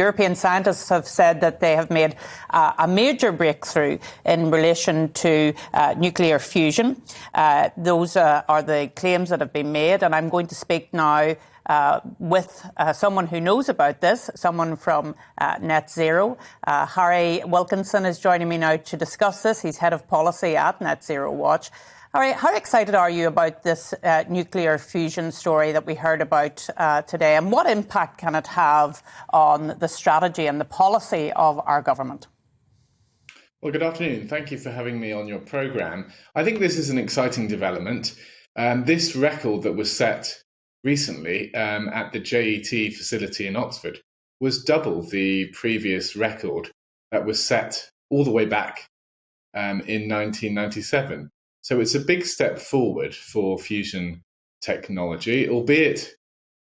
European scientists have said that they have made a major breakthrough in relation to nuclear fusion. Those are the claims that have been made, and I'm going to speak now with someone who knows about this, someone from Net Zero. Harry Wilkinson is joining me now to discuss this. He's head of policy at Net Zero Watch. Harry, how excited are you about this nuclear fusion story that we heard about today, and what impact can it have on the strategy and the policy of our government? Well, good afternoon. Thank you for having me on your programme. I think this is an exciting development. This record that was set recently at the JET facility in Oxford was double the previous record that was set all the way back in 1997. So it's a big step forward for fusion technology, albeit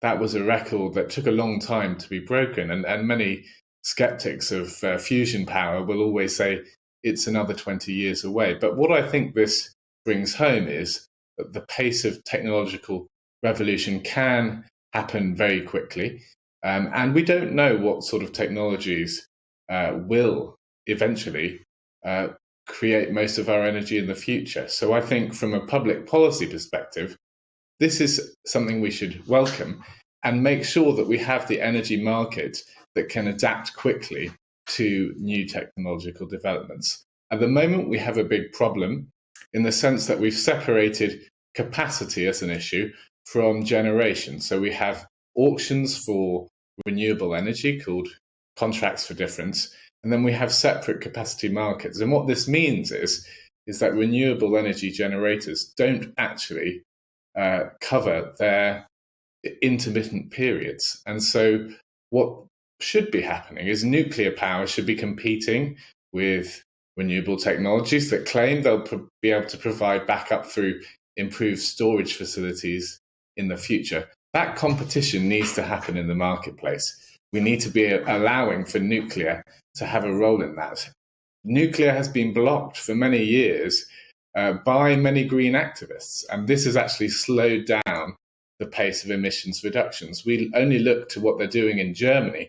that was a record that took a long time to be broken. And many skeptics of fusion power will always say it's another 20 years away. But what I think this brings home is that the pace of technological revolution can happen very quickly. And we don't know what sort of technologies will eventually create most of our energy in the future. So I think from a public policy perspective, this is something we should welcome and make sure that we have the energy market that can adapt quickly to new technological developments. At the moment, we have a big problem in the sense that we've separated capacity as an issue from generation. So we have auctions for renewable energy called contracts for difference, and then we have separate capacity markets. And what this means is that renewable energy generators don't actually cover their intermittent periods. And so what should be happening is nuclear power should be competing with renewable technologies that claim they'll be able to provide backup through improved storage facilities in the future. That competition needs to happen in the marketplace. We need to be allowing for nuclear to have a role in that. Nuclear has been blocked for many years by many green activists, and this has actually slowed down the pace of emissions reductions. We only look to what they're doing in Germany,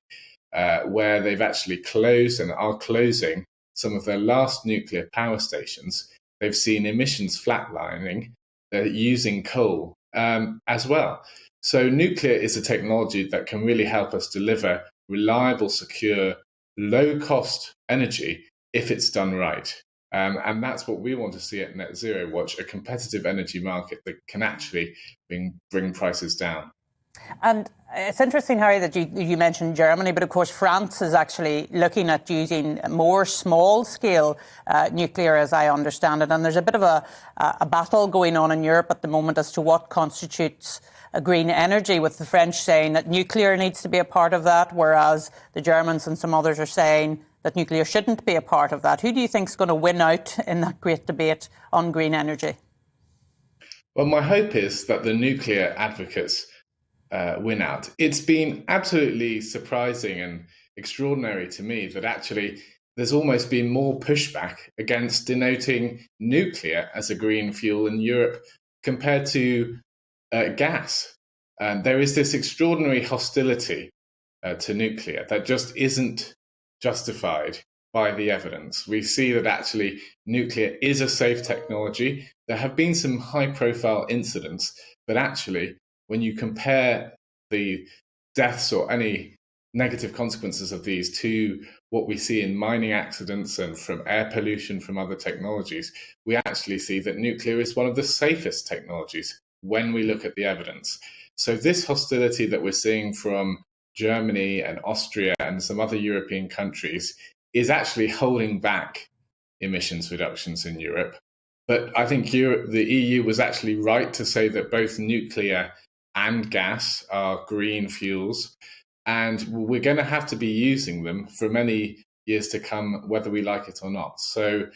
where they've actually closed and are closing some of their last nuclear power stations. They've seen emissions flatlining. They're using coal as well. So nuclear is a technology that can really help us deliver reliable, secure, low-cost energy if it's done right. And that's what we want to see at Net Zero Watch, a competitive energy market that can actually bring prices down. And it's interesting, Harry, that you mentioned Germany, but of course France is actually looking at using more small-scale nuclear, as I understand it. And there's a bit of a battle going on in Europe at the moment as to what constitutes a green energy, with the French saying that nuclear needs to be a part of that, whereas the Germans and some others are saying that nuclear shouldn't be a part of that. Who do you think is going to win out in that great debate on green energy? Well, my hope is that the nuclear advocates win out. It's been absolutely surprising and extraordinary to me that actually there's almost been more pushback against denoting nuclear as a green fuel in Europe compared to gas. There is this extraordinary hostility to nuclear that just isn't justified by the evidence. We see that actually nuclear is a safe technology. There have been some high-profile incidents, but actually when you compare the deaths or any negative consequences of these to what we see in mining accidents and from air pollution from other technologies, we actually see that nuclear is one of the safest technologies when we look at the evidence. So this hostility that we're seeing from Germany and Austria and some other European countries is actually holding back emissions reductions in Europe. But I think the EU was actually right to say that both nuclear and gas are green fuels, and we're going to have to be using them for many years to come, whether we like it or not. So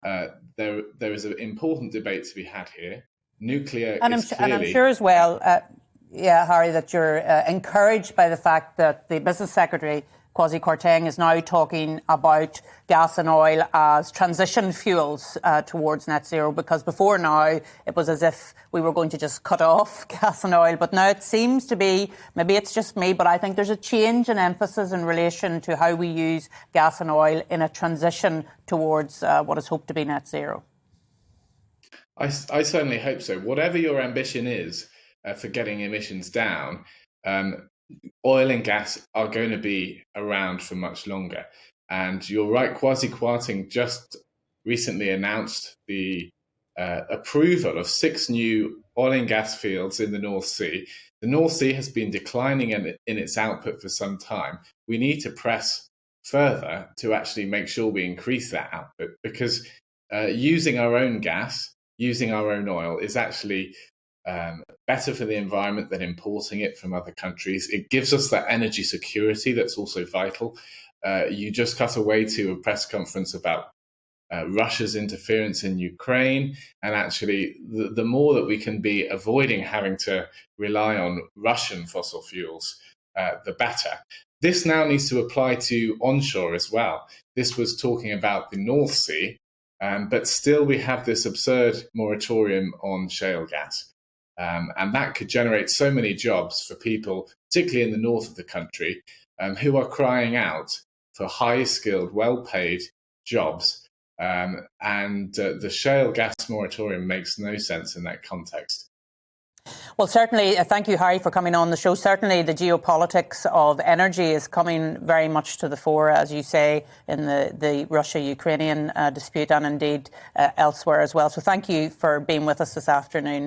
there is an important debate to be had here. Nuclear and is I'm sure as well, Harry, that you're encouraged by the fact that the Business Secretary Kwasi Kwarteng is now talking about gas and oil as transition fuels towards net zero, because before now it was as if we were going to just cut off gas and oil. But now it seems to be, maybe it's just me, but I think there's a change in emphasis in relation to how we use gas and oil in a transition towards what is hoped to be net zero. I certainly hope so. Whatever your ambition is for getting emissions down, oil and gas are going to be around for much longer. And you're right, Kwasi Kwarteng just recently announced the approval of 6 new oil and gas fields in the North Sea. The North Sea has been declining in its output for some time. We need to press further to actually make sure we increase that output, because using our own gas, using our own oil is actually better for the environment than importing it from other countries. It gives us that energy security that's also vital. You just cut away to a press conference about Russia's interference in Ukraine, and actually the more that we can be avoiding having to rely on Russian fossil fuels, the better. This now needs to apply to onshore as well. This was talking about the North Sea, but still we have this absurd moratorium on shale gas. And that could generate so many jobs for people, particularly in the north of the country, who are crying out for high-skilled, well-paid jobs. And the shale gas moratorium makes no sense in that context. Well, certainly, thank you, Harry, for coming on the show. Certainly, the geopolitics of energy is coming very much to the fore, as you say, in the Russia-Ukrainian dispute, and indeed elsewhere as well. So thank you for being with us this afternoon.